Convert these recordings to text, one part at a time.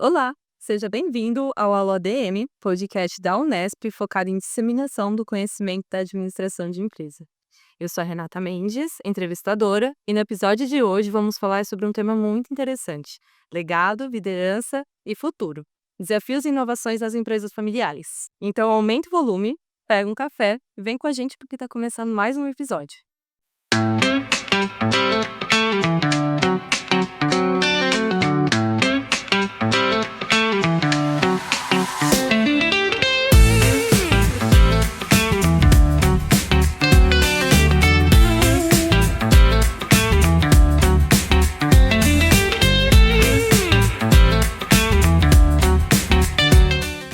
Olá, seja bem-vindo ao Aula ADM, podcast da Unesp focado em disseminação do conhecimento da administração de empresa. Eu sou a Renata Mendes, entrevistadora, e no episódio de hoje vamos falar sobre um tema muito interessante: legado, liderança e futuro. Desafios e inovações das empresas familiares. Então, aumente o volume, pega um café e vem com a gente porque está começando mais um episódio.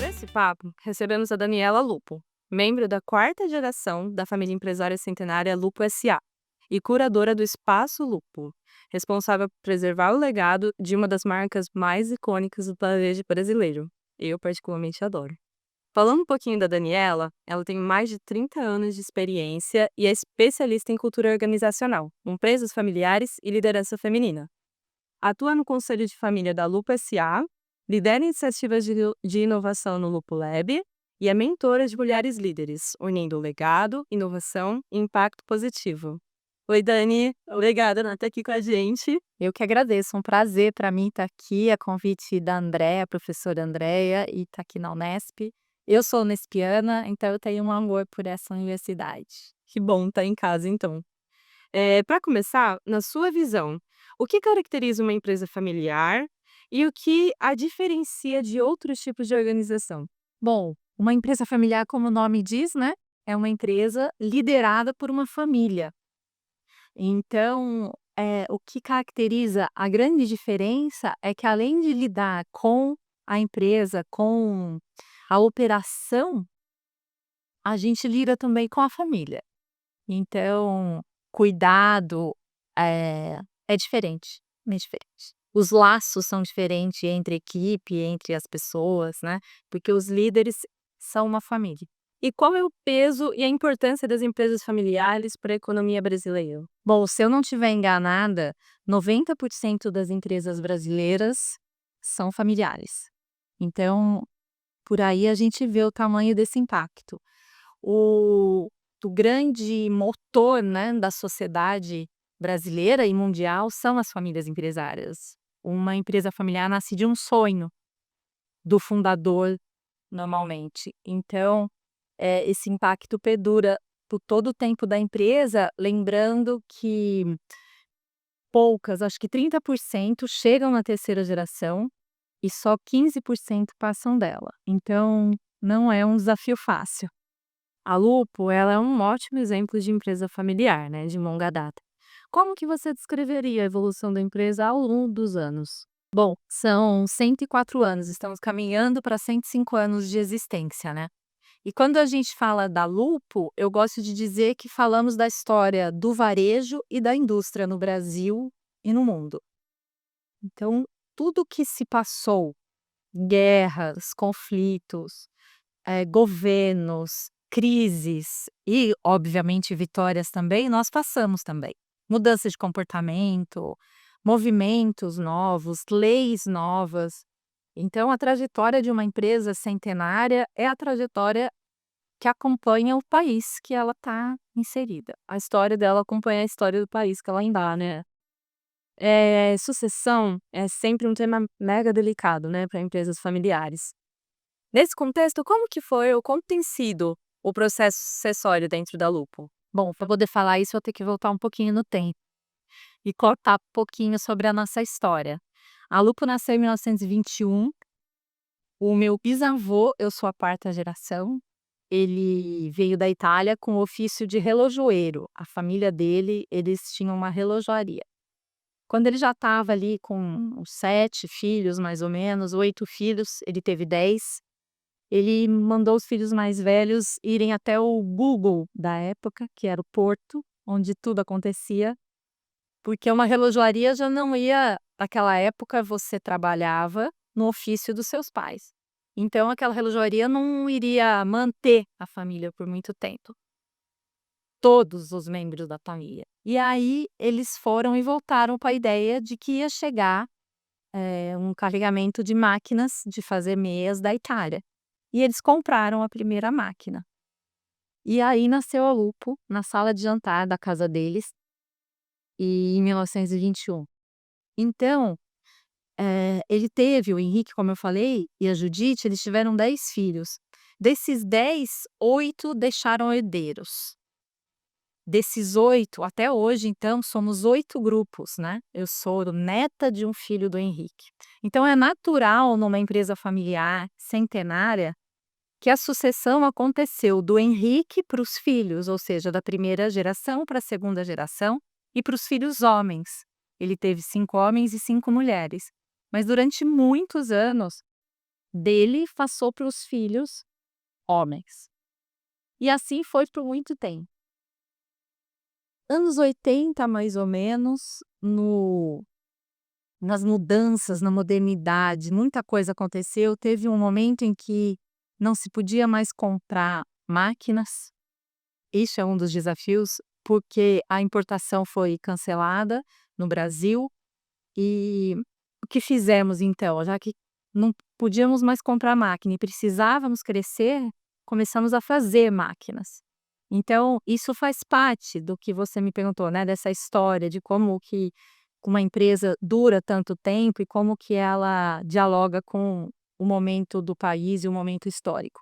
Nesse papo, recebemos a Daniela Lupo, membro da quarta geração da família empresária centenária Lupo S.A. e curadora do Espaço Lupo, responsável por preservar o legado de uma das marcas mais icônicas do varejo brasileiro. Eu particularmente adoro. Falando um pouquinho da Daniela, ela tem mais de 30 anos de experiência e é especialista em cultura organizacional, empresas familiares e liderança feminina. Atua no Conselho de Família da Lupo S.A., lidera iniciativas de inovação no Lupo Lab e é mentora de mulheres líderes, unindo legado, inovação e impacto positivo. Oi, Dani. Obrigada por estar aqui com a gente. Eu que agradeço, um prazer para mim estar aqui, a convite da Andréa, professora Andréa, e estar aqui na Unesp. Eu sou unespiana, então eu tenho um amor por essa universidade. Que bom estar em casa, então. Para começar, na sua visão, o que caracteriza uma empresa familiar e o que a diferencia de outros tipos de organização? Bom, uma empresa familiar, como o nome diz, né, é uma empresa liderada por uma família. Então, o que caracteriza a grande diferença é que além de lidar com a empresa, com a operação, a gente lida também com a família. Então, cuidado é diferente, bem diferente. Os laços são diferentes entre a equipe, entre as pessoas, né, porque os líderes são uma família. E qual é o peso e a importância das empresas familiares para a economia brasileira? Bom, se eu não estiver enganada, 90% das empresas brasileiras são familiares. Então, por aí a gente vê o tamanho desse impacto. O grande motor, né, da sociedade brasileira e mundial são as famílias empresárias. Uma empresa familiar nasce de um sonho do fundador, normalmente. Então, esse impacto perdura por todo o tempo da empresa, lembrando que poucas, acho que 30% chegam na terceira geração e só 15% passam dela. Então, não é um desafio fácil. A Lupo, ela é um ótimo exemplo de empresa familiar, né, de longa data. Como que você descreveria a evolução da empresa ao longo dos anos? Bom, são 104 anos, estamos caminhando para 105 anos de existência, né. E quando a gente fala da Lupo, eu gosto de dizer que falamos da história do varejo e da indústria no Brasil e no mundo. Então, tudo que se passou, guerras, conflitos, governos, crises e, obviamente, vitórias também, nós passamos também. Mudança de comportamento, movimentos novos, leis novas. Então, a trajetória de uma empresa centenária é a trajetória que acompanha o país que ela está inserida. A história dela acompanha a história do país que ela ainda, né? Sucessão é sempre um tema mega delicado, né, para empresas familiares. Nesse contexto, como que foi ou como tem sido o processo sucessório dentro da Lupo? Bom, para poder falar isso, eu tenho que voltar um pouquinho no tempo e contar um pouquinho sobre a nossa história. A Lupo nasceu em 1921. O meu bisavô, eu sou a quarta geração, ele veio da Itália com o ofício de relojoeiro. A família dele, eles tinham uma relojoaria. Quando ele já estava ali com uns 7 filhos, mais ou menos, 8 filhos, ele teve 10, ele mandou os filhos mais velhos irem até o Google da época, que era o porto, onde tudo acontecia, porque uma relojoaria já não ia naquela época você trabalhava no ofício dos seus pais. Então aquela relojoaria não iria manter a família por muito tempo. Todos os membros da família. E aí eles foram e voltaram com a ideia de que ia chegar um carregamento de máquinas de fazer meias da Itália. E eles compraram a primeira máquina. E aí nasceu a Lupo na sala de jantar da casa deles, em 1921. Então, o Henrique, como eu falei, e a Judite, eles tiveram 10 filhos. Desses 10, 8 deixaram herdeiros. Desses 8, até hoje, então, somos 8 grupos, né. Eu sou neta de um filho do Henrique. Então é natural numa empresa familiar centenária que a sucessão aconteceu do Henrique para os filhos, ou seja, da primeira geração para a segunda geração e para os filhos homens. Ele teve 5 homens e 5 mulheres. Mas durante muitos anos, dele passou para os filhos homens. E assim foi por muito tempo. Anos 80 mais ou menos, nas mudanças, na modernidade, muita coisa aconteceu. Teve um momento em que não se podia mais comprar máquinas. Isso é um dos desafios, porque a importação foi cancelada no Brasil. E o que fizemos então? Já que não podíamos mais comprar máquina e precisávamos crescer, começamos a fazer máquinas. Então, isso faz parte do que você me perguntou, né, dessa história de como que uma empresa dura tanto tempo e como que ela dialoga com o momento do país e o momento histórico.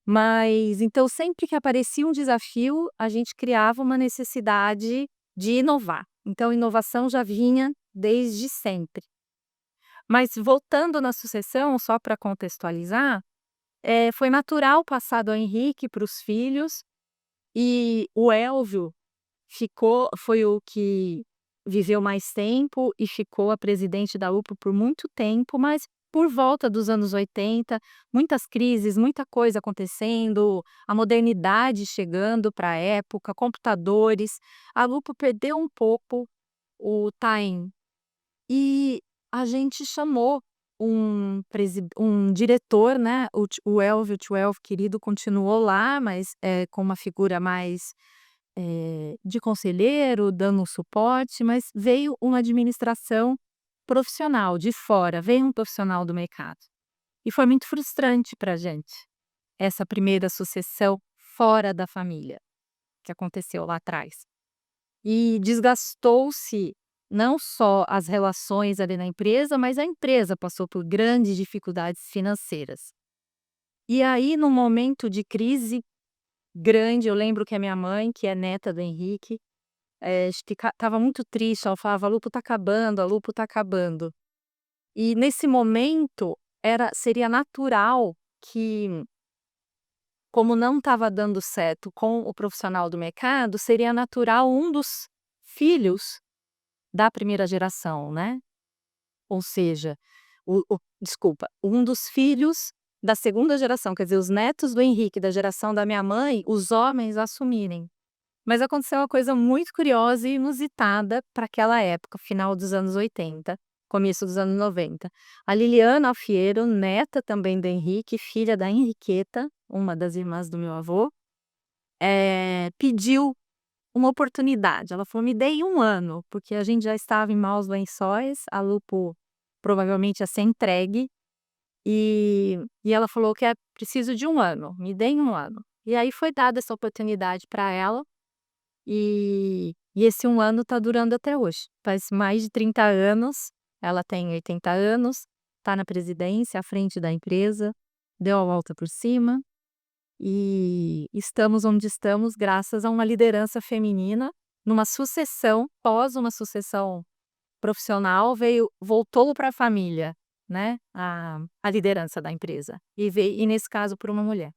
Mas, então, sempre que aparecia um desafio, a gente criava uma necessidade de inovar. Então, inovação já vinha desde sempre. Mas voltando na sucessão, só para contextualizar, foi natural passar do Henrique para os filhos, e o Elvio foi o que viveu mais tempo e ficou a presidente da UPA por muito tempo, mas por volta dos anos 80, muitas crises, muita coisa acontecendo, a modernidade chegando para a época, computadores, a UPA perdeu um pouco o time. E a gente chamou um diretor, né, o Elvio, o tio Elvio querido continuou lá, mas, com uma figura mais, de conselheiro, dando um suporte, mas veio uma administração profissional de fora, veio um profissional do mercado. E foi muito frustrante para a gente, essa primeira sucessão fora da família, que aconteceu lá atrás. E desgastou-se não só as relações ali na empresa, mas a empresa passou por grandes dificuldades financeiras. E aí, num momento de crise grande, eu lembro que a minha mãe, que é neta do Henrique, estava muito triste, ela falava: "A Lupo está acabando, a Lupo está acabando". E nesse momento seria natural que, como não estava dando certo com o profissional do mercado, seria natural um dos filhos da primeira geração, né, ou seja, desculpa, um dos filhos da segunda geração, quer dizer, os netos do Henrique, da geração da minha mãe, os homens assumirem. Mas aconteceu uma coisa muito curiosa e inusitada para aquela época, final dos anos 80, começo dos anos 90. A Liliana Alfiero, neta também do Henrique, filha da Henriqueta, uma das irmãs do meu avô, pediu uma oportunidade. Ela falou: "Me dei 1 ano", porque a gente já estava em maus lençóis, a Lupo provavelmente ia ser entregue, e ela falou que é preciso de 1 ano, me deem 1 ano. E aí foi dada essa oportunidade para ela, e esse 1 ano está durando até hoje. Faz mais de 30 anos, ela tem 80 anos, está na presidência, à frente da empresa, deu a volta por cima. E estamos onde estamos graças a uma liderança feminina, numa sucessão, pós uma sucessão profissional, voltou para a família, né, a liderança da empresa, e nesse caso por uma mulher.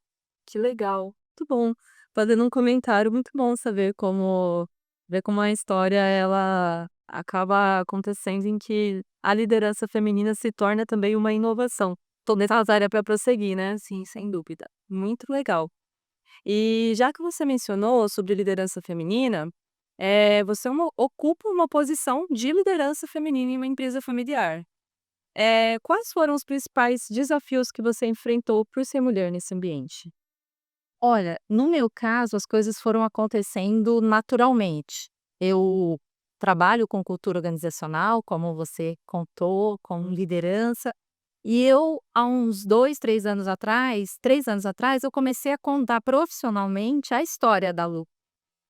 Que legal, muito bom. Fazendo um comentário, muito bom saber como ver como a história ela acaba acontecendo em que a liderança feminina se torna também uma inovação. Tô nessa área para prosseguir, né, sim, sem dúvida. Muito legal. E já que você mencionou sobre liderança feminina, você ocupa uma posição de liderança feminina em uma empresa familiar. Quais foram os principais desafios que você enfrentou por ser mulher nesse ambiente? Olha, no meu caso, as coisas foram acontecendo naturalmente. Eu trabalho com cultura organizacional, como você contou, com liderança. E eu, há uns 2, 3 anos atrás, eu comecei a contar profissionalmente a história da Lu,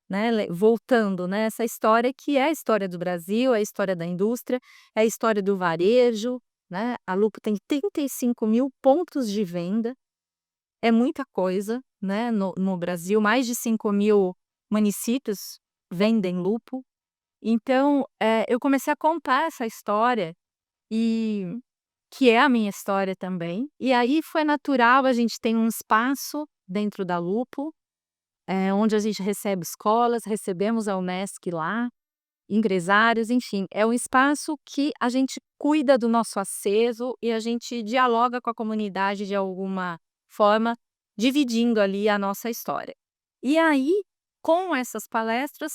né, voltando, né, essa história que é a história do Brasil, é a história da indústria, é a história do varejo, né. A Lupo tem 35.000 pontos de venda, é muita coisa, né, no Brasil, mais de 5.000 municípios vendem Lupo. Então, eu comecei a contar essa história, e que é a minha história também, e aí foi natural. A gente tem um espaço dentro da Lupo, onde a gente recebe escolas, recebemos a Unesc lá, empresários, enfim, é um espaço que a gente cuida do nosso acervo e a gente dialoga com a comunidade de alguma forma, dividindo ali a nossa história. E aí, com essas palestras,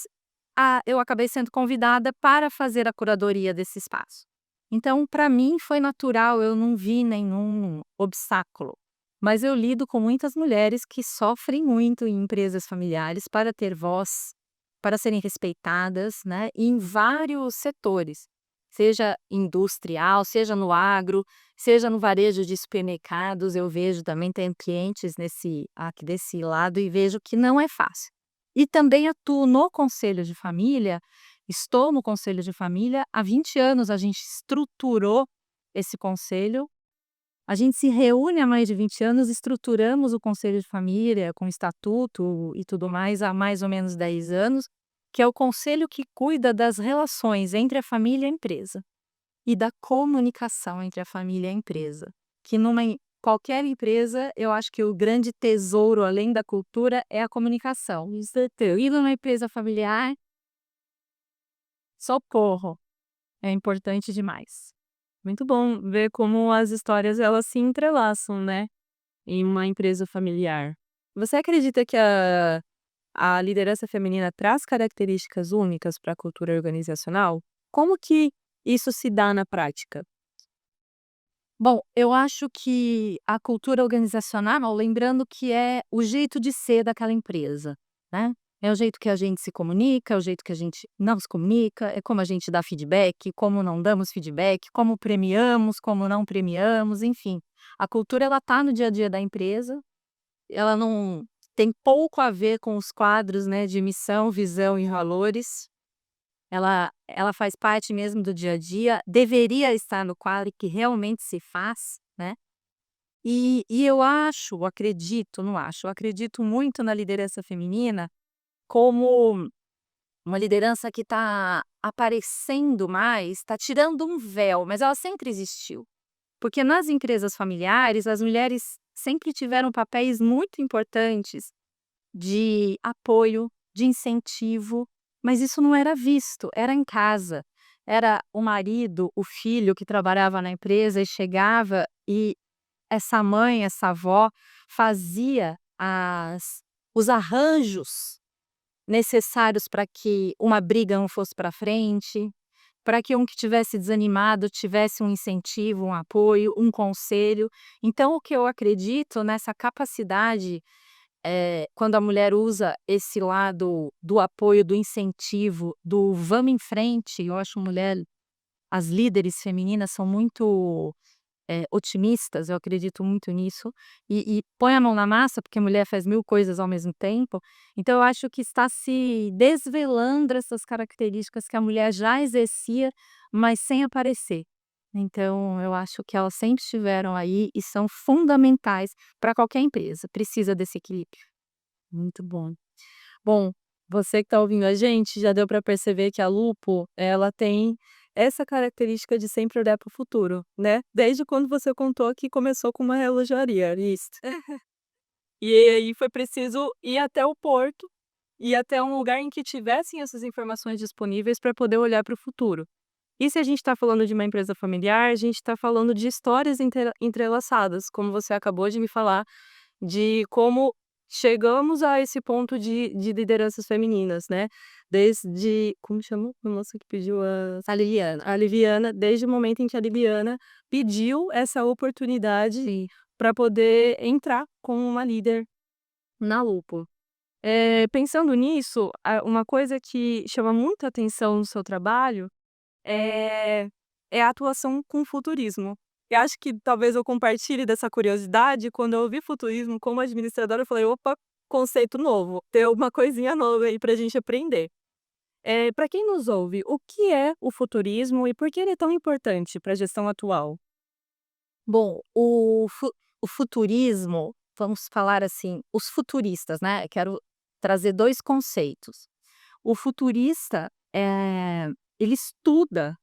eu acabei sendo convidada para fazer a curadoria desse espaço. Então, para mim foi natural, eu não vi nenhum obstáculo. Mas eu lido com muitas mulheres que sofrem muito em empresas familiares para ter voz, para serem respeitadas, né, em vários setores, seja industrial, seja no agro, seja no varejo de supermercados. Eu vejo também, tenho clientes aqui desse lado, e vejo que não é fácil. E também atuo no conselho de família, estou no conselho de família há 20 anos. A gente estruturou esse conselho, a gente se reúne há mais de 20 anos, estruturamos o conselho de família com estatuto e tudo mais há mais ou menos 10 anos, que é o conselho que cuida das relações entre a família e a empresa, e da comunicação entre a família e a empresa, que qualquer empresa, eu acho que o grande tesouro, além da cultura, é a comunicação. E numa empresa familiar, socorro, é importante demais. Muito bom ver como as histórias elas se entrelaçam, né, em uma empresa familiar. Você acredita que a liderança feminina traz características únicas para a cultura organizacional? Como que isso se dá na prática? Bom, eu acho que a cultura organizacional, lembrando que é o jeito de ser daquela empresa, né? É o jeito que a gente se comunica, é o jeito que a gente não se comunica, é como a gente dá feedback, como não damos feedback, como premiamos, como não premiamos, enfim. A cultura, ela tá no dia a dia da empresa, ela não tem pouco a ver com os quadros, né, de missão, visão e valores. Ela faz parte mesmo do dia a dia, deveria estar no quadro que realmente se faz, né. E eu acredito, não acho, eu acredito muito na liderança feminina como uma liderança que está aparecendo mais, está tirando um véu, mas ela sempre existiu. Porque nas empresas familiares, as mulheres sempre tiveram papéis muito importantes de apoio, de incentivo, mas isso não era visto, era em casa. Era o marido, o filho que trabalhava na empresa e chegava, e essa mãe, essa avó fazia os arranjos necessários para que uma briga não fosse para frente, para que um que tivesse desanimado tivesse um incentivo, um apoio, um conselho. Então, o que eu acredito nessa capacidade, quando a mulher usa esse lado do apoio, do incentivo, do "vamos em frente", eu acho as líderes femininas são muito, otimistas, eu acredito muito nisso, e põe a mão na massa, porque a mulher faz 1000 coisas ao mesmo tempo. Então eu acho que está se desvelando essas características que a mulher já exercia, mas sem aparecer. Então eu acho que elas sempre estiveram aí e são fundamentais para qualquer empresa, precisa desse equilíbrio. Muito bom. Bom, você que está ouvindo a gente, já deu para perceber que a Lupo, ela tem essa característica de sempre olhar para o futuro, né? Desde quando você contou que começou com uma relojaria, isso. E aí foi preciso ir até o porto, ir até um lugar em que tivessem essas informações disponíveis para poder olhar para o futuro. E se a gente está falando de uma empresa familiar, a gente está falando de histórias entrelaçadas, como você acabou de me falar, de como chegamos a esse ponto de lideranças femininas, né? Desde, como chama a moça que pediu A Liliana. a Liviana, desde o momento em que a Liviana pediu essa oportunidade Sim. para poder entrar como uma líder na Lupo. Pensando nisso, uma coisa que chama muita atenção no seu trabalho é é a atuação com futurismo. E acho que talvez eu compartilhe dessa curiosidade, quando eu ouvi futurismo como administradora, eu falei: "Opa, conceito novo, tem uma coisinha nova aí pra gente aprender". Pra quem nos ouve, o que é o futurismo e por que ele é tão importante para a gestão atual? Bom, o futurismo, vamos falar assim, os futuristas, né, quero trazer 2 conceitos. O futurista, ele estuda,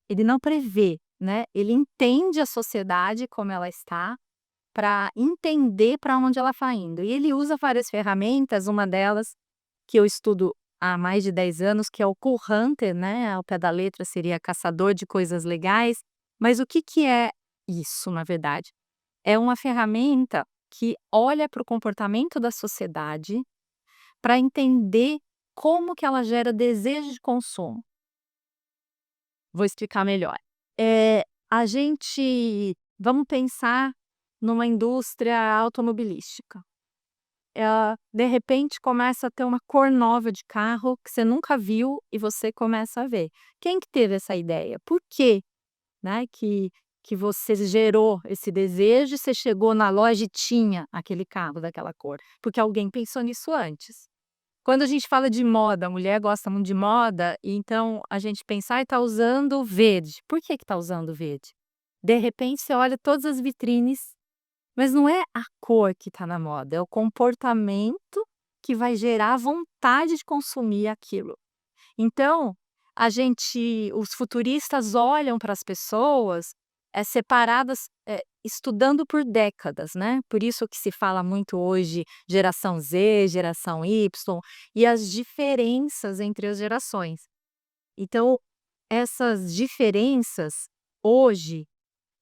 ele não prevê, né, ele entende a sociedade como ela está, para entender para onde ela está indo. E ele usa várias ferramentas, uma delas que eu estudo há mais de 10 anos, que é o Cool Hunter, né, ao pé da letra seria caçador de coisas legais, mas o que que é isso, na verdade? É uma ferramenta que olha para o comportamento da sociedade para entender como que ela gera desejo de consumo. Vou explicar melhor. A gente vamos pensar numa indústria automobilística. De repente começa a ter uma cor nova de carro que você nunca viu e você começa a ver. Quem que teve essa ideia? Por quê, né, que você gerou esse desejo e você chegou na loja e tinha aquele carro daquela cor? Porque alguém pensou nisso antes. Quando a gente fala de moda, a mulher gosta muito de moda, e então a gente pensa: "Ai, tá usando verde". Por que que tá usando verde? De repente você olha todas as vitrines, mas não é a cor que está na moda, é o comportamento que vai gerar vontade de consumir aquilo. Então, os futuristas olham para as pessoas, separadas, estudando por décadas, né, por isso que se fala muito hoje geração Z, geração Y, e as diferenças entre as gerações. Então, essas diferenças, hoje,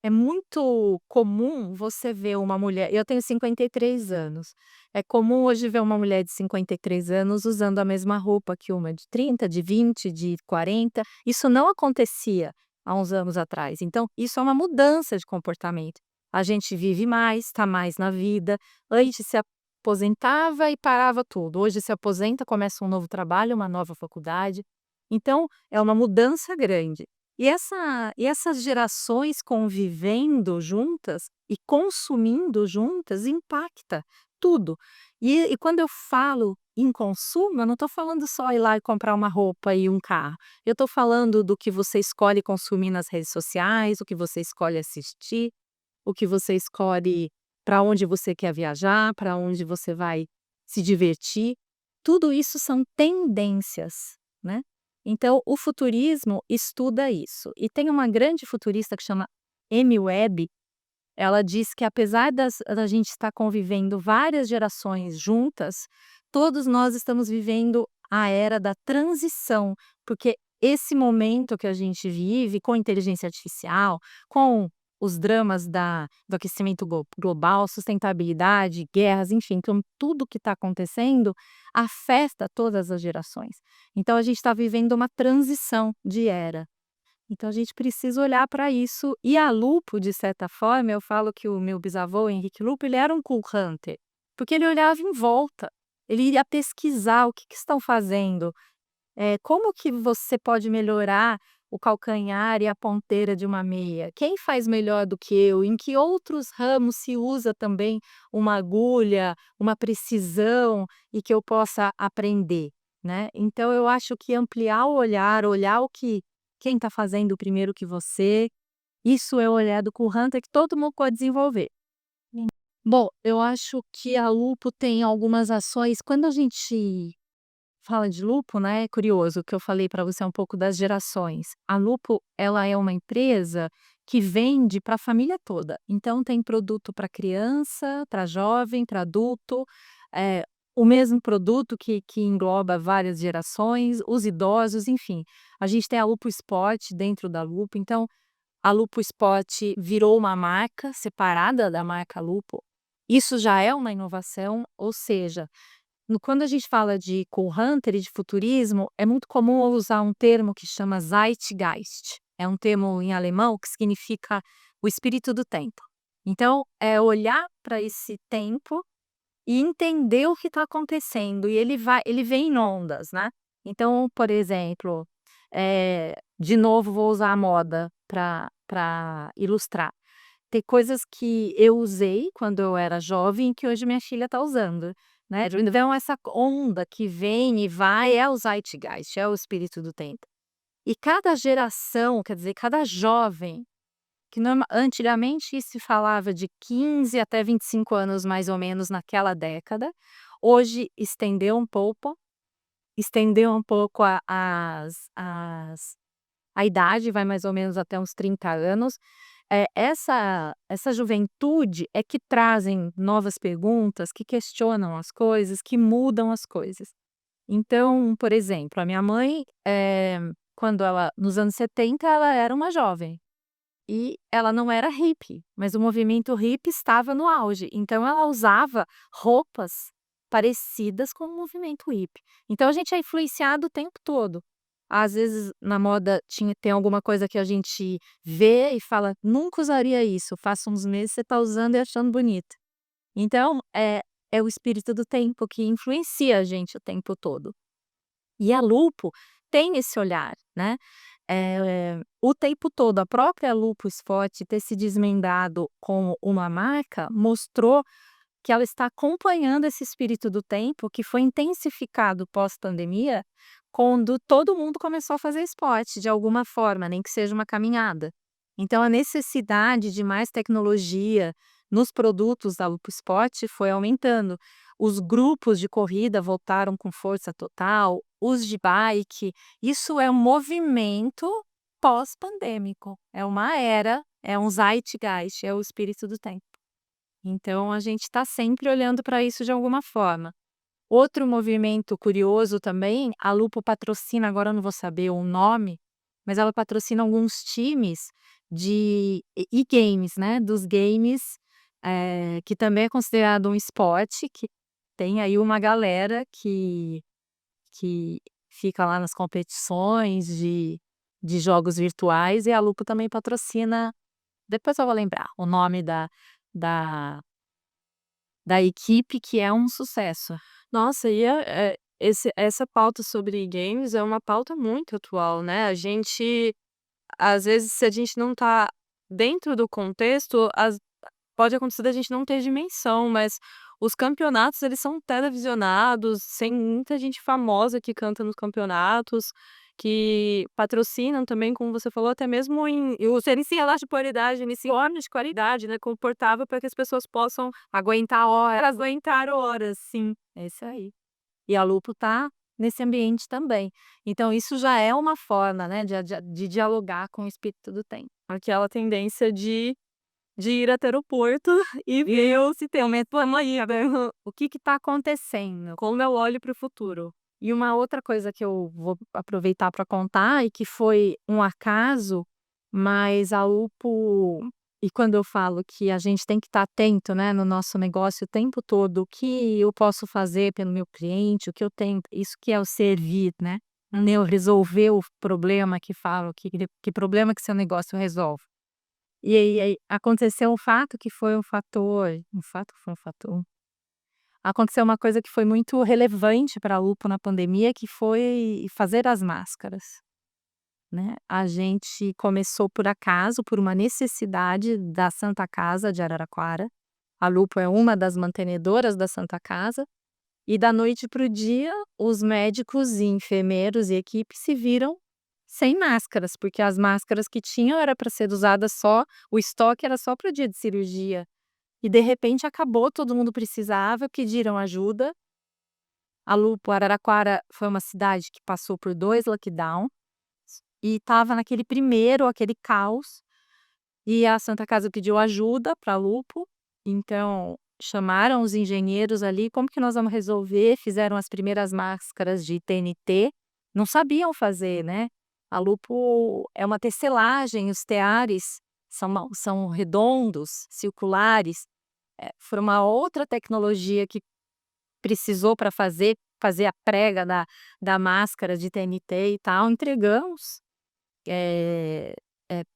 é muito comum você ver uma mulher, eu tenho 53 anos, é comum hoje ver uma mulher de 53 anos usando a mesma roupa que uma de 30, de 20, de 40. Isso não acontecia há uns anos atrás, então isso é uma mudança de comportamento. A gente vive mais, está mais na vida, antes se aposentava e parava tudo, hoje se aposenta, começa um novo trabalho, uma nova faculdade, então é uma mudança grande. E essas gerações convivendo juntas e consumindo juntas impacta tudo. E quando eu falo em consumo, eu não estou falando só ir lá e comprar uma roupa e um carro. Eu estou falando do que você escolhe consumir nas redes sociais, o que você escolhe assistir, o que você escolhe, para onde você quer viajar, para onde você vai se divertir. Tudo isso são tendências, né. Então o futurismo estuda isso. E tem uma grande futurista que chama Amy Webb, ela diz que apesar da gente estar convivendo várias gerações juntas, todos nós estamos vivendo a era da transição, porque esse momento que a gente vive com inteligência artificial, com os dramas do aquecimento global, sustentabilidade, guerras, enfim, com tudo que está acontecendo, afeta todas as gerações. Então a gente está vivendo uma transição de era. Então a gente precisa olhar para isso, e a Lupo, de certa forma, eu falo que o meu bisavô Henrique Lupo, ele era um cool hunter, porque ele olhava em volta, ele ia pesquisar o que que estão fazendo, como que você pode melhorar o calcanhar e a ponteira de uma meia? Quem faz melhor do que eu? Em que outros ramos se usa também uma agulha, uma precisão e que eu possa aprender, né? Então eu acho que ampliar o olhar, olhar o que quem está fazendo primeiro que você, isso é o olhar do Cool Hunter que todo mundo pode desenvolver. Bom, eu acho que a Lupo tem algumas ações, quando a gente fala de Lupo, né, é curioso que eu falei para você um pouco das gerações. A Lupo, ela é uma empresa que vende para a família toda. Então tem produto para criança, para jovem, para adulto, eh, o mesmo produto que engloba várias gerações, os idosos, enfim. A gente tem a Lupo Sport dentro da Lupo, então a Lupo Sport virou uma marca separada da marca Lupo. Isso já é uma inovação, ou seja, quando a gente fala de cool hunter e de futurismo, é muito comum usar um termo que chama Zeitgeist. É um termo em alemão que significa o espírito do tempo. Então, é olhar para esse tempo e entender o que está acontecendo, e ele vem em ondas, né. Então, por exemplo, de novo vou usar a moda para ilustrar. Tem coisas que eu usei quando eu era jovem que hoje minha filha está usando, né. Então essa onda que vem e vai é o Zeitgeist, é o espírito do tempo. E cada geração, quer dizer, cada jovem, que antigamente se falava de 15 até 25 anos mais ou menos naquela década, hoje estendeu um pouco a idade, vai mais ou menos até uns 30 anos. Essa juventude é que trazem novas perguntas, que questionam as coisas, que mudam as coisas. Então, por exemplo, a minha mãe, quando ela nos anos 70 ela era uma jovem, e ela não era hippie, mas o movimento hippie estava no auge, então ela usava roupas parecidas com o movimento hippie. Então a gente é influenciado o tempo todo. Às vezes na moda tem alguma coisa que a gente vê e fala: "Nunca usaria isso", passa uns meses você está usando e achando bonito. Então, é o espírito do tempo que influencia a gente o tempo todo. E a Lupo tem esse olhar, né, o tempo todo. A própria Lupo Sport ter se desmembrado como uma marca, mostrou que ela está acompanhando esse espírito do tempo que foi intensificado pós-pandemia, quando todo mundo começou a fazer esporte de alguma forma, nem que seja uma caminhada. Então a necessidade de mais tecnologia nos produtos da Lupo Sport foi aumentando. Os grupos de corrida voltaram com força total, os de bike, isso é um movimento pós-pandêmico, é uma era, é um zeitgeist, é o espírito do tempo. Então a gente está sempre olhando para isso de alguma forma. Outro movimento curioso também, a Lupo patrocina, agora eu não vou saber o nome, mas ela patrocina alguns times de e-games, né, dos games, que também é considerado um esporte, que tem aí uma galera que fica lá nas competições de jogos virtuais, e a Lupo também patrocina, depois eu vou lembrar o nome da da equipe, que é um sucesso. Nossa, essa pauta sobre games é uma pauta muito atual, né, a gente às vezes, se a gente não tá dentro do contexto, pode acontecer da gente não ter dimensão, mas os campeonatos, eles são televisionados, tem muita gente famosa que canta nos campeonatos, que patrocinam também, como você falou, até mesmo serem sem relógio de polaridade, uniforme de qualidade, né, confortável para que as pessoas possam aguentar horas, sim. É isso aí. E a Lupo tá nesse ambiente também. Então isso já é uma forma, né, de dialogar com o espírito do tempo. Aquela tendência de ir até o porto e ver o se tem aumento amanhã, né, O que está acontecendo? como eu olho para o futuro. E uma outra coisa que eu vou aproveitar para contar, e que foi um acaso, mas a Lupo, e quando eu falo que a gente tem que estar atento, né, no nosso negócio o tempo todo, o que eu posso fazer pelo meu cliente, o que eu tenho, isso que é o servir, né, não é o resolver o problema, que falo que problema que seu negócio resolve. E aí aconteceu um fato que foi um fator, aconteceu uma coisa que foi muito relevante para a Lupo na pandemia, que foi fazer as máscaras, né. A gente começou por acaso, por uma necessidade da Santa Casa de Araraquara. A Lupo é uma das mantenedoras da Santa Casa, e da noite para o dia, os médicos e enfermeiros e equipe se viram sem máscaras, porque as máscaras que tinham era para ser usadas só, o estoque era só para o dia de cirurgia. E de repente acabou, todo mundo precisava, pediram ajuda. A Lupo, Araraquara foi uma cidade que passou por 2 lockdown, e estava naquele primeiro, aquele caos, e a Santa Casa pediu ajuda para a Lupo, então chamaram os engenheiros ali: "Como que nós vamos resolver?", fizeram as primeiras máscaras de TNT, não sabiam fazer, né. A Lupo é uma tecelagem, os teares são redondos, circulares, foi uma outra tecnologia que precisou para fazer a prega da máscara de TNT e tal. Entregamos,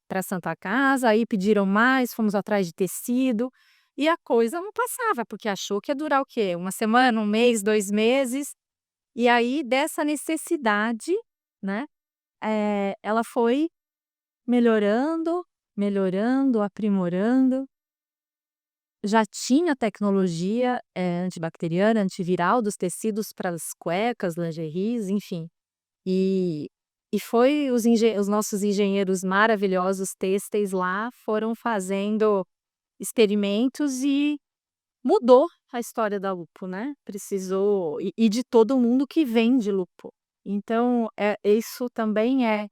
pra Santa Casa, aí pediram mais, fomos atrás de tecido, e a coisa não passava, porque achou que ia durar o quê? Uma semana, um mês, 2 meses, e aí dessa necessidade, né, ela foi melhorando, melhorando, aprimorando. Já tinha tecnologia, antibacteriana, antiviral dos tecidos para as cuecas, lingeries, enfim. E e foi os nossos engenheiros maravilhosos têxteis lá foram fazendo experimentos e mudou a história da Lupo, né. Precisou e de todo mundo que vende Lupo. Então, isso também é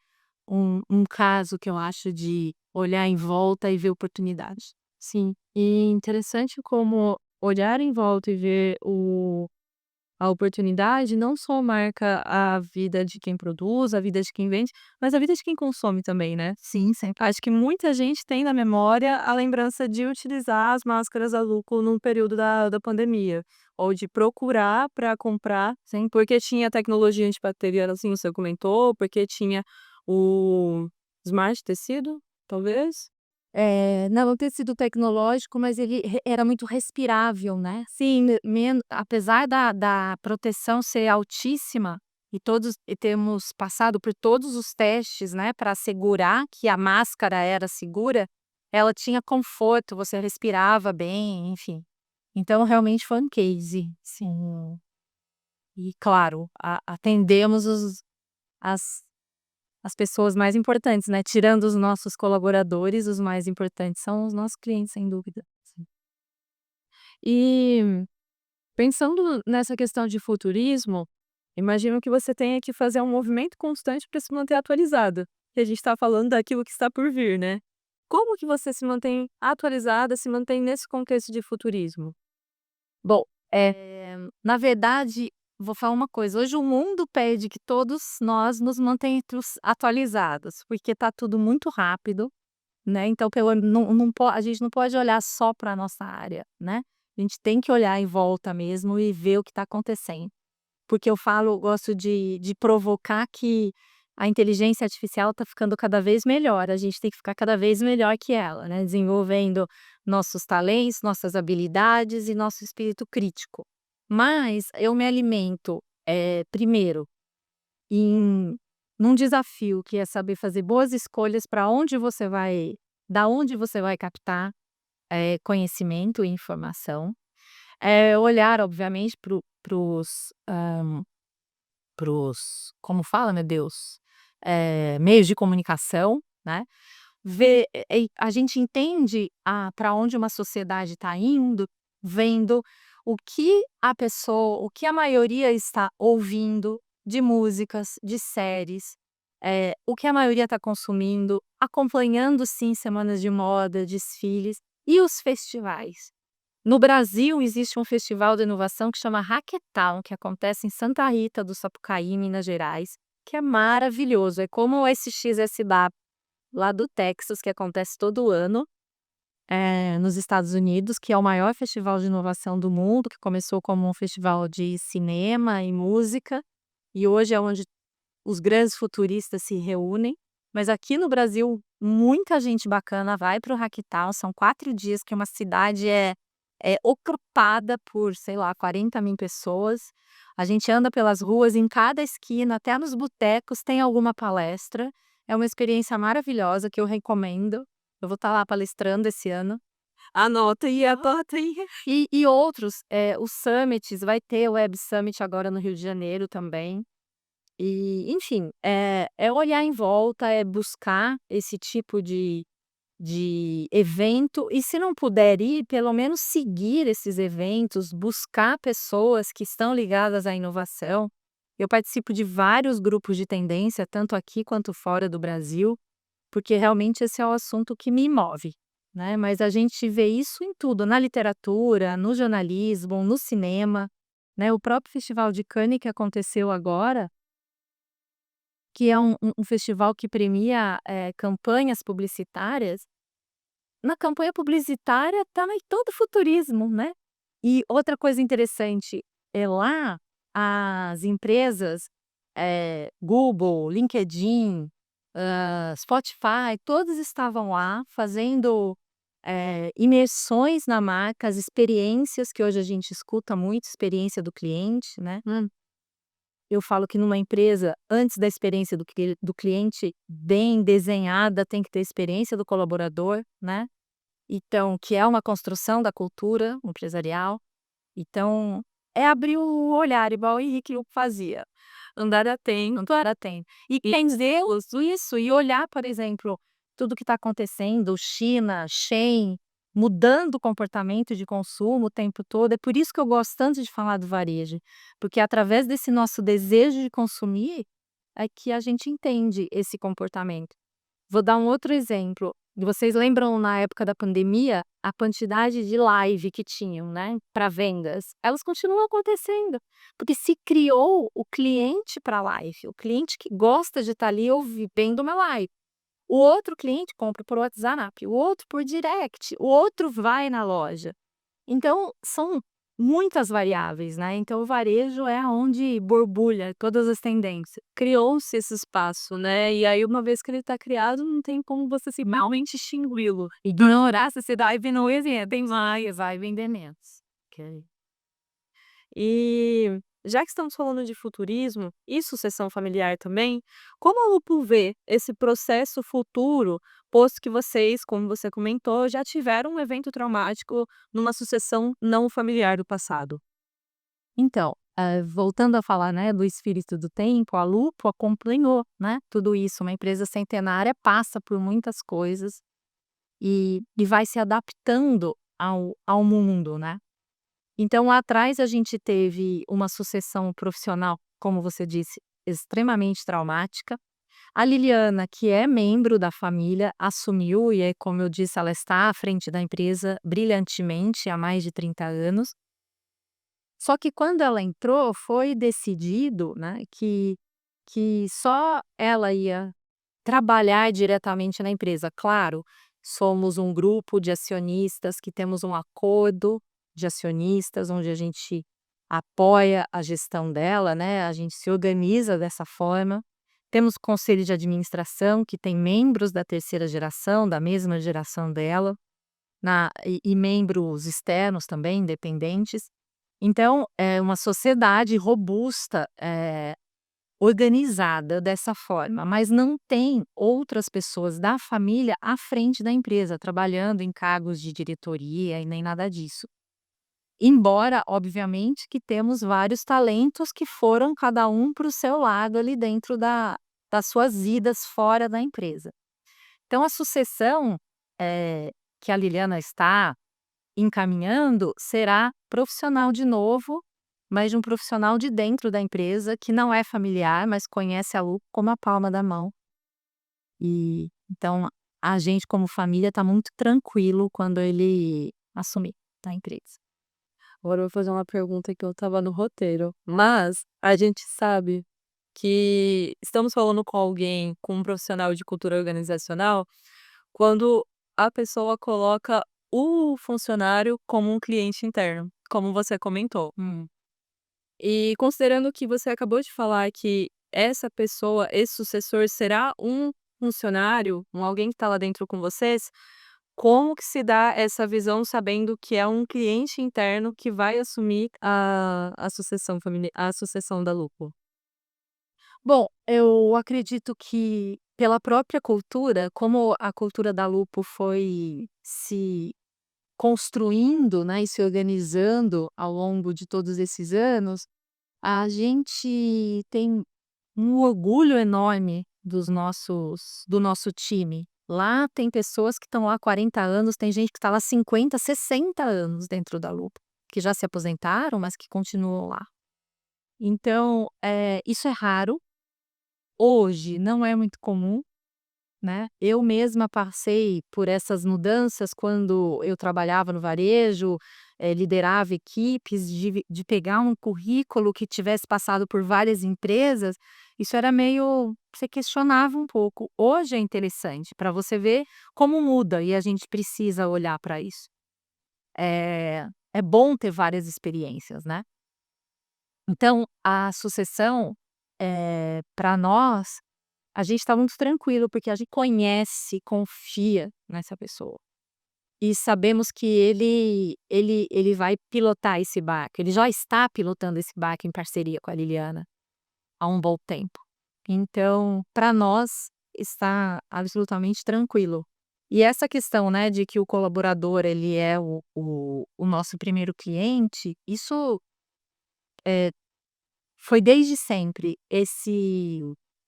um caso que eu acho de olhar em volta e ver oportunidade. Sim, e interessante como olhar em volta e ver a oportunidade não só marca a vida de quem produz, a vida de quem vende, mas a vida de quem consome também, né. Sim, sempre. Acho que muita gente tem na memória a lembrança de utilizar as máscaras a Lucco no período da pandemia, ou de procurar para comprar, sim, porque tinha tecnologia antibacteriana, assim, você comentou, porque tinha o Smart Tecido, talvez? Não, o tecido tecnológico, mas ele era muito respirável, né. Sim, apesar da proteção ser altíssima, e termos passado por todos os testes, né, para assegurar que a máscara era segura, ela tinha conforto, você respirava bem, enfim. Então realmente foi um case, sim. E claro, atendemos as as pessoas mais importantes, né, tirando os nossos colaboradores, os mais importantes são os nossos clientes, sem dúvida. Sim. E pensando nessa questão de futurismo, imagino que você tenha que fazer um movimento constante para se manter atualizada, que a gente está falando daquilo que está por vir, né. Como que você se mantém atualizada, se mantém nesse contexto de futurismo? Bom, na verdade, vou falar uma coisa, hoje o mundo pede que todos nós nos mantenhamos atualizados, porque está tudo muito rápido, né, então pelo não po a gente não pode olhar só para a nossa área, né, a gente tem que olhar em volta mesmo e ver o que está acontecendo. Porque eu gosto de provocar que a inteligência artificial está ficando cada vez melhor, a gente tem que ficar cada vez melhor que ela, né, desenvolvendo nossos talentos, nossas habilidades e nosso espírito crítico. Mas eu me alimento, primeiro em num desafio que é saber fazer boas escolhas para onde você vai da onde você vai captar, conhecimento e informação. Olhar obviamente para os como fala, meu Deus? Meios de comunicação, né, ver a gente entende para onde uma sociedade está indo, vendo o que a maioria está ouvindo de músicas, de séries, o que a maioria está consumindo, acompanhando sim semanas de moda, desfiles e os festivais. No Brasil, existe um festival de inovação que chama Hackathon, que acontece em Santa Rita do Sapucaí, Minas Gerais, que é maravilhoso. É como o SXSW lá do Texas, que acontece todo ano, nos Estados Unidos, que é o maior festival de inovação do mundo, que começou como um festival de cinema e música, e hoje é onde os grandes futuristas se reúnem. Mas aqui no Brasil, muita gente bacana vai para o Hackathon, são 4 dias que uma cidade é ocupada por, sei lá, 40.000 pessoas. A gente anda pelas ruas, em cada esquina, até nos botecos tem alguma palestra. É uma experiência maravilhosa que eu recomendo. Eu vou estar lá palestrando esse ano. Anota aí, anota aí. E outros, os summits, vai ter o Web Summit agora no Rio de Janeiro também. E, enfim, é olhar em volta, é buscar esse tipo de evento e, se não puder ir, pelo menos seguir esses eventos, buscar pessoas que estão ligadas à inovação. Eu participo de vários grupos de tendência, tanto aqui quanto fora do Brasil, porque realmente esse é o assunto que me move, né, mas a gente vê isso em tudo, na literatura, no jornalismo, no cinema, né, o próprio Festival de Cannes que aconteceu agora, que é um festival que premia, campanhas publicitárias. Na campanha publicitária tá aí todo o futurismo, né. E outra coisa interessante, é lá as empresas, Google, LinkedIn, Spotify, todos estavam lá fazendo, imersões na marca, as experiências que hoje a gente escuta muito, experiência do cliente, né. Eu falo que numa empresa, antes da experiência do cliente bem desenhada, tem que ter experiência do colaborador, né. Então, que é uma construção da cultura empresarial. Então, é abrir o olhar, igual o Henrique fazia. Andar atento. E entender isso e olhar, por exemplo, tudo que está acontecendo, China, Shein, mudando o comportamento de consumo o tempo todo. É por isso que eu gosto tanto de falar do varejo, porque através desse nosso desejo de consumir, é que a gente entende esse comportamento. Vou dar um outro exemplo. Vocês lembram na época da pandemia, a quantidade de live que tinham, né, para vendas? Elas continuam acontecendo, porque se criou o cliente para live, o cliente que gosta de estar ali vendo uma live. O outro cliente compra por WhatsApp, o outro por direct, o outro vai na loja. Então, são muitas variáveis, né, então o varejo é onde borbulha todas as tendências. Criou-se esse espaço, né, e aí uma vez que ele está criado, não tem como você simplesmente extingui-lo, ignorar se você tá não existe, tem mais. Vai vender menos. Ok. E já que estamos falando de futurismo e sucessão familiar também, como a Lupo vê esse processo futuro, posto que vocês, como você comentou, já tiveram um evento traumático numa sucessão não familiar do passado? Então, voltando a falar, né, do espírito do tempo, a Lupo acompanhou, né, tudo isso. Uma empresa centenária passa por muitas coisas e vai se adaptando ao mundo, né. Então lá atrás a gente teve uma sucessão profissional, como você disse, extremamente traumática. A Liliana, que é membro da família, assumiu e como eu disse, ela está à frente da empresa brilhantemente há mais de 30 anos. Só que quando ela entrou, foi decidido, né, que só ela ia trabalhar diretamente na empresa. Claro, somos um grupo de acionistas que temos um acordo de acionistas, onde a gente apoia a gestão dela, né, a gente se organiza dessa forma. Temos conselho de administração, que tem membros da terceira geração, da mesma geração dela, e membros externos também, independentes. Então, é uma sociedade robusta, organizada dessa forma, mas não tem outras pessoas da família à frente da empresa, trabalhando em cargos de diretoria e nem nada disso. Embora, obviamente, que temos vários talentos que foram cada um para o seu lado ali dentro das suas vidas fora da empresa. Então a sucessão, que a Liliana está encaminhando será profissional de novo, mas de um profissional de dentro da empresa que não é familiar, mas conhece a Lu como a palma da mão. E então a gente como família está muito tranquilo quando ele assumir a empresa. Agora eu vou fazer uma pergunta que eu estava no roteiro, mas a gente sabe que estamos falando com alguém, com um profissional de cultura organizacional, quando a pessoa coloca o funcionário como um cliente interno, como você comentou. Hum. E considerando que você acabou de falar que essa pessoa, esse sucessor será um funcionário, alguém que está lá dentro com vocês, como que se dá essa visão sabendo que é um cliente interno que vai assumir a sucessão da Lupo? Bom, eu acredito que pela própria cultura, como a cultura da Lupo foi se construindo, né, e se organizando ao longo de todos esses anos, a gente tem um orgulho enorme do nosso time. Lá tem pessoas que estão lá há 40 anos, tem gente que está lá 50, 60 anos dentro da Lupo, que já se aposentaram, mas que continuam lá. Então, isso é raro, hoje não é muito comum, né. Eu mesma passei por essas mudanças quando eu trabalhava no varejo, liderava equipes, de pegar um currículo que tivesse passado por várias empresas, isso era meio você questionava um pouco. Hoje é interessante, para você ver como muda e a gente precisa olhar para isso. É bom ter várias experiências, né. Então a sucessão, pra nós, a gente está muito tranquilo, porque a gente conhece, confia nessa pessoa. e sabemos que ele vai pilotar esse barco, ele já está pilotando esse barco em parceria com a Liliana há um bom tempo. Então, para nós, está absolutamente tranquilo. E essa questão, né, de que o colaborador ele é o nosso primeiro cliente, isso, foi desde sempre. Esse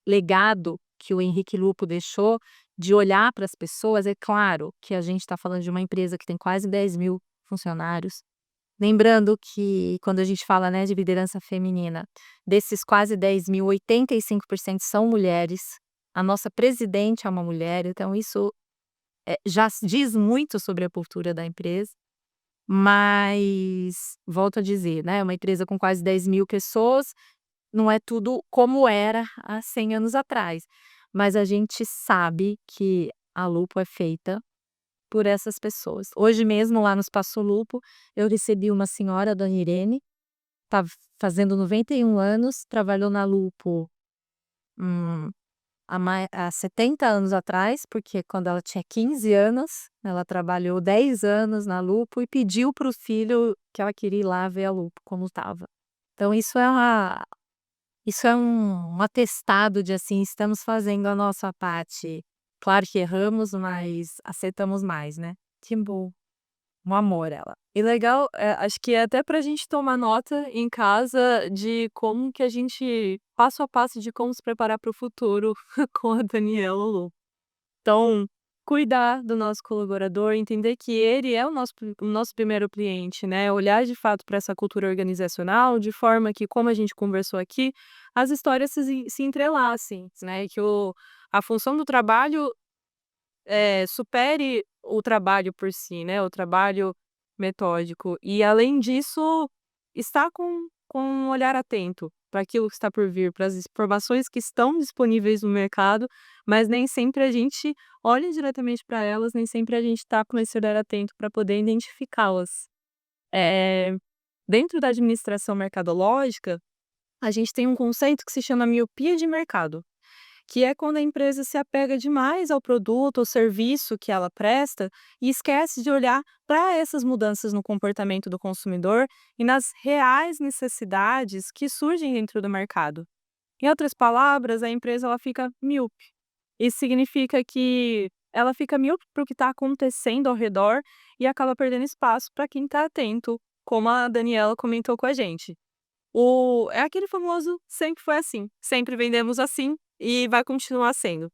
legado que o Henrique Lupo deixou de olhar para as pessoas, é claro que a gente está falando de uma empresa que tem quase 10.000 funcionários. Lembrando que quando a gente fala, né, de liderança feminina, desses quase 10.000, 85% são mulheres. A nossa presidente é uma mulher, então isso, já diz muito sobre a cultura da empresa, mas volto a dizer, né, uma empresa com quase 10.000 pessoas, não é tudo como era há 100 anos atrás, mas a gente sabe que a Lupo é feita por essas pessoas. Hoje mesmo, lá no Espaço Lupo, eu recebi uma senhora, dona Irene, tá fazendo 91 anos, trabalhou na Lupo, hum, há 70 anos atrás, porque quando ela tinha 15 anos, ela trabalhou 10 anos na Lupo e pediu para o filho que ela queria ir lá ver a Lupo como estava. Então isso é um atestado de, assim, estamos fazendo a nossa parte. Claro que erramos, mas acertamos mais, né. Que bom. Um amor ela. E legal, acho que é até pra gente tomar nota em casa de como que a gente passo a passo de como se preparar para o futuro com a Daniela Lu. Então, cuidar do nosso colaborador, entender que ele é o nosso primeiro cliente, né, olhar de fato para essa cultura organizacional, de forma que, como a gente conversou aqui, as histórias se entrelacem, né, que a função do trabalho, supere o trabalho por si, né, o trabalho metódico. E além disso, estar com um olhar atento para aquilo que está por vir, para as informações que estão disponíveis no mercado, mas nem sempre a gente olha diretamente para elas, nem sempre a gente está com esse olhar atento para poder identificá-las. Eh, Dentro da administração mercadológica, a gente tem um conceito que se chama miopia de mercado, que é quando a empresa se apega demais ao produto ou serviço que ela presta e esquece de olhar para essas mudanças no comportamento do consumidor e nas reais necessidades que surgem dentro do mercado. Em outras palavras, a empresa ela fica míope. Isso significa que ela fica míope para o que está acontecendo ao redor e acaba perdendo espaço para quem está atento, como a Daniela comentou com a gente. É aquele famoso "sempre foi assim", sempre vendemos assim e vai continuar sendo.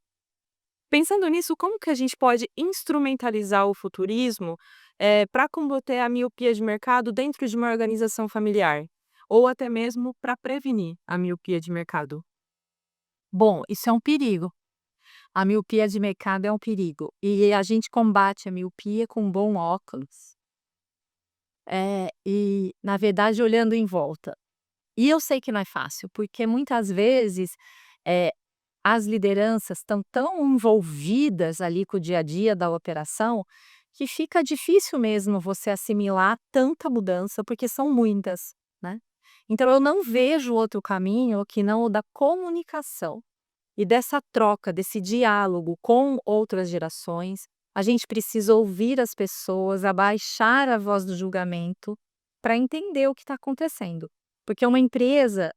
Pensando nisso, como que a gente pode instrumentalizar o futurismo, para combater a miopia de mercado dentro de uma organização familiar? Ou até mesmo para prevenir a miopia de mercado? Bom, isso é um perigo. A miopia de mercado é um perigo, e a gente combate a miopia com um bom óculos, e na verdade olhando em volta. E eu sei que não é fácil, porque muitas vezes, eh, as lideranças estão tão envolvidas ali com o dia a dia da operação, que fica difícil mesmo você assimilar tanta mudança, porque são muitas, né. Então eu não vejo outro caminho que não o da comunicação. E dessa troca, desse diálogo com outras gerações, a gente precisa ouvir as pessoas, abaixar a voz do julgamento, para entender o que está acontecendo. Porque uma empresa,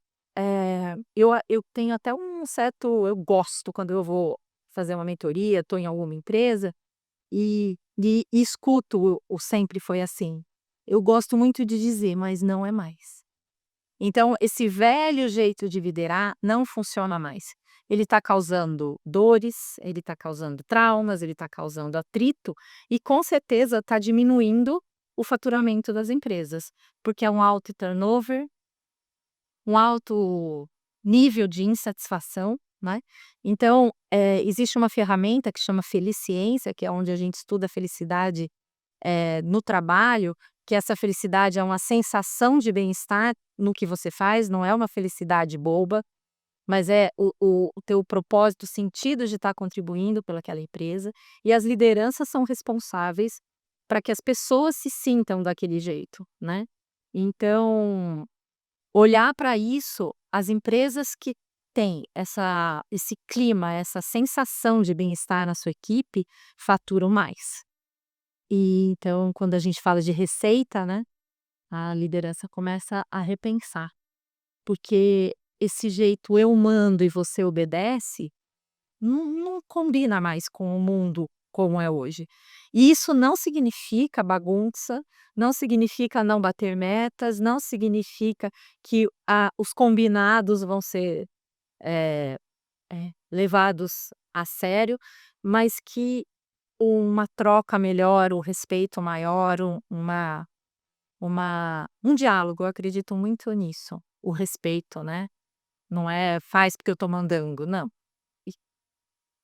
eu tenho até um certo, eu gosto quando eu vou fazer uma mentoria, estou em alguma empresa, e escuto o "sempre foi assim". Eu gosto muito de dizer: "Mas não é mais". Então, esse velho jeito de liderar não funciona mais. Ele está causando dores, ele está causando traumas, ele está causando atrito e, com certeza, está diminuindo o faturamento das empresas, porque é um alto turnover, um alto nível de insatisfação, né. Então, existe uma ferramenta que chama Feliciência, que é onde a gente estuda a felicidade no trabalho, que essa felicidade é uma sensação de bem-estar no que você faz, não é uma felicidade boba, mas é o teu propósito, o sentido de estar contribuindo pelaquela empresa, e as lideranças são responsáveis para que as pessoas se sintam daquele jeito, né. Então, olhar para isso, as empresas que têm esse clima, essa sensação de bem-estar na sua equipe, faturam mais. E então, quando a gente fala de receita, né, a liderança começa a repensar, porque esse jeito "eu mando e você obedece" não combina mais com o mundo como é hoje. E isso não significa bagunça, não significa não bater metas, não significa que os combinados vão ser, eh levados a sério, mas que uma troca melhor, um respeito maior, um diálogo, eu acredito muito nisso, o respeito, né, não é "faz porque eu tô mandando", não, e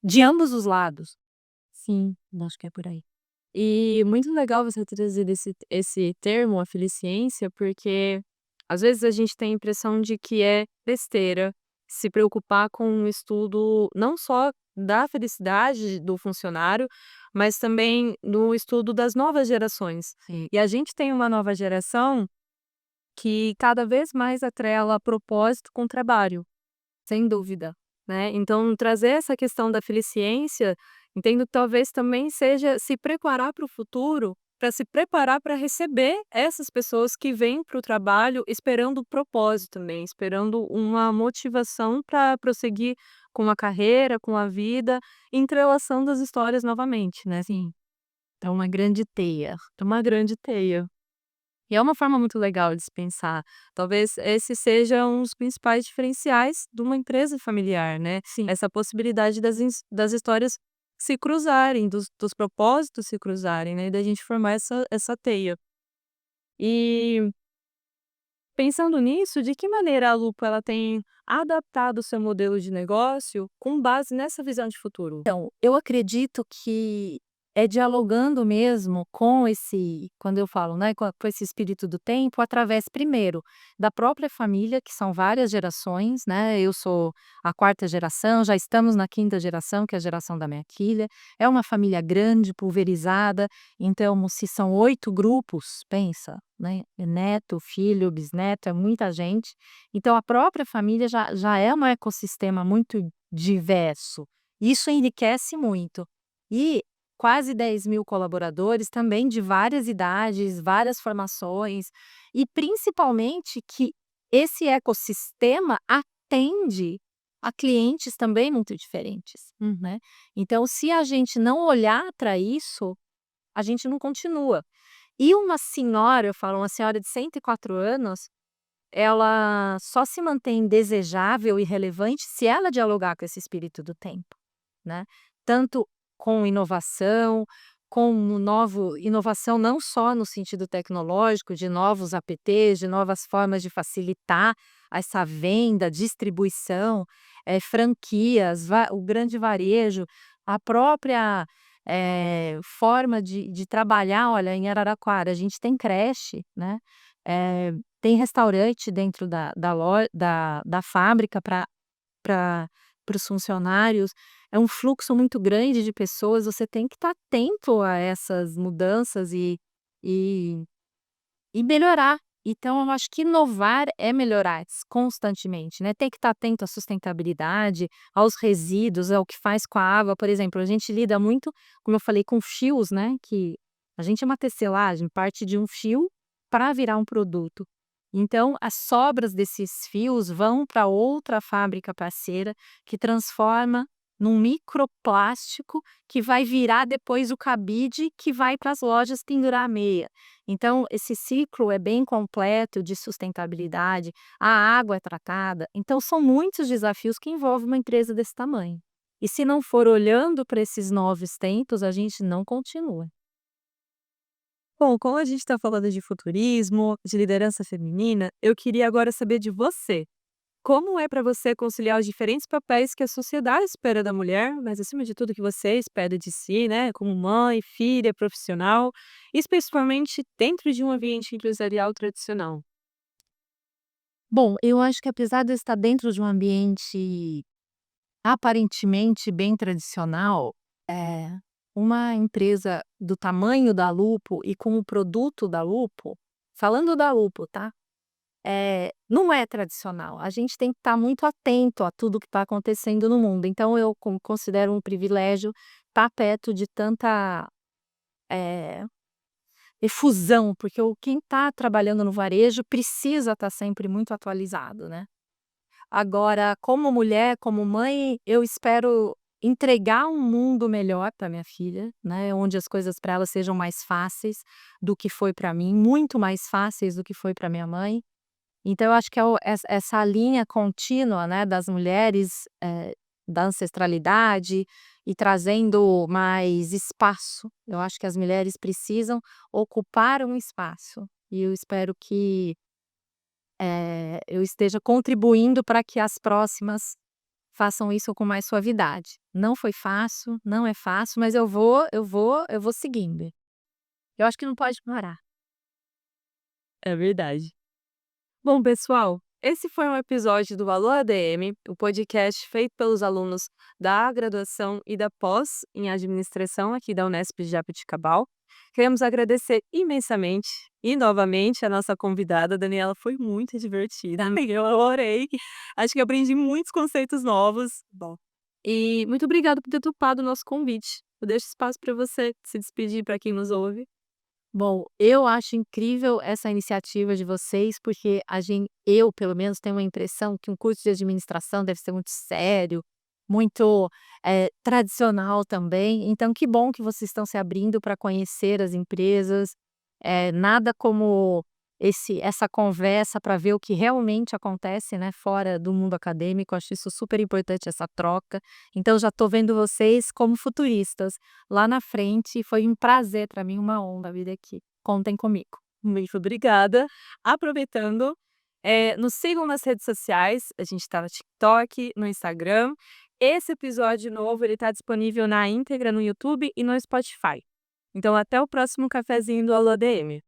de ambos os lados. Sim, acho que é por aí. E muito legal você ter trazido esse termo, a feliciência, porque às vezes a gente tem a impressão de que é besteira se preocupar com o estudo não só da felicidade do funcionário, mas também no estudo das novas gerações. Sim. E a gente tem uma nova geração que cada vez mais atrela propósito com trabalho. Sem dúvida, né. Então trazer essa questão da feliciência, entendo que talvez também seja se preparar para o futuro, para se preparar para receber essas pessoas que vêm para o trabalho esperando propósito também, esperando uma motivação para prosseguir com a carreira, com a vida, entrelaçando as histórias novamente, né. Sim, é uma grande teia. É uma grande teia. E é uma forma muito legal de se pensar. Talvez esse seja um dos principais diferenciais de uma empresa familiar, né, Sim. essa possibilidade das histórias se cruzarem, dos propósitos se cruzarem, né, e da gente formar essa teia. E pensando nisso, de que maneira a Lupo ela tem adaptado o seu modelo de negócio com base nessa visão de futuro? Então, eu acredito que é dialogando mesmo com esse quando eu falo, né, com esse espírito do tempo, através primeiro da própria família, que são várias gerações, né, eu sou a quarta geração, já estamos na quinta geração, que é a geração da minha filha. É uma família grande, pulverizada, então se são 8 grupos, pensa, né, neto, filho, bisneto, é muita gente. Então a própria família já é um ecossistema muito diverso. Isso enriquece muito. E quase 10.000 colaboradores também de várias idades, várias formações, e principalmente que esse ecossistema atende a clientes também muito diferentes, né. Então se a gente não olhar para isso, a gente não continua. E uma senhora, eu falo, uma senhora de 104 anos, ela só se mantém desejável e relevante se ela dialogar com esse espírito do tempo, né. Tanto com inovação, com um novo inovação não só no sentido tecnológico, de novos apps, de novas formas de facilitar essa venda, distribuição, franquias, o grande varejo, a própria, forma de trabalhar. Olha, em Araraquara a gente tem creche, né, tem restaurante dentro da fábrica para os funcionários. É um fluxo muito grande de pessoas, você tem que estar atento a essas mudanças e melhorar. Então eu acho que inovar é melhorar constantemente, né, tem que estar atento à sustentabilidade, aos resíduos, ao que faz com a água. Por exemplo, a gente lida muito, como eu falei, com fios, né, que a gente é uma tecelagem, parte de um fio para virar um produto. Então as sobras desses fios vão para outra fábrica parceira, que transforma num microplástico, que vai virar depois o cabide, que vai para as lojas pendurar a meia. Então esse ciclo é bem completo de sustentabilidade, a água é tratada, então são muitos desafios que envolvem uma empresa desse tamanho. E se não for olhando para esses novos tempos, a gente não continua. Bom, como a gente está falando de futurismo, de liderança feminina, eu queria agora saber de você. Como é para você conciliar os diferentes papéis que a sociedade espera da mulher, mas acima de tudo que você espera de si, né, como mãe, filha, profissional, especificamente dentro de um ambiente empresarial tradicional? Bom, eu acho que apesar de eu estar dentro de um ambiente aparentemente bem tradicional, uma empresa do tamanho da Lupo e com o produto da Lupo, falando da Lupo, tá? Não é tradicional. A gente tem que estar muito atento a tudo que está acontecendo no mundo. Então eu considero um privilégio estar perto de tanta efusão, porque quem está trabalhando no varejo precisa estar sempre muito atualizado, né. Agora, como mulher, como mãe, eu espero entregar um mundo melhor para minha filha, né, onde as coisas para ela sejam mais fáceis do que foi para mim, muito mais fáceis do que foi para minha mãe. Então eu acho que é essa linha contínua, né, das mulheres, da ancestralidade e trazendo mais espaço. Eu acho que as mulheres precisam ocupar um espaço e eu espero que eu esteja contribuindo para que as próximas façam isso com mais suavidade. Não foi fácil, não é fácil, mas eu vou seguindo. Eu acho que não pode parar. É verdade. Bom, pessoal, esse foi um episódio do Alô ADM, o podcast feito pelos alunos da graduação e da pós em administração aqui da Unesp de Jaboticabal. Queremos agradecer imensamente e novamente a nossa convidada, Daniela, foi muito divertida. Eu adorei. Acho que aprendi muitos conceitos novos. Bom, e muito obrigada por ter topado o nosso convite. Eu deixo espaço para você se despedir para quem nos ouve. Bom, eu acho incrível essa iniciativa de vocês, porque eu, pelo menos, tenho uma impressão que um curso de administração deve ser muito sério, muito, tradicional também. Então, que bom que vocês estão se abrindo para conhecer as empresas. Nada como essa conversa para ver o que realmente acontece, né, fora do mundo acadêmico. Acho isso super importante, essa troca. Então, já estou vendo vocês como futuristas lá na frente. Foi um prazer para mim, uma honra vir aqui. Contem comigo. Muito obrigada. Aproveitando, nos sigam nas redes sociais, a gente está no TikTok, no Instagram. Esse episódio novo, ele está disponível na íntegra no YouTube e no Spotify. Então até o próximo cafezinho do Alô ADM.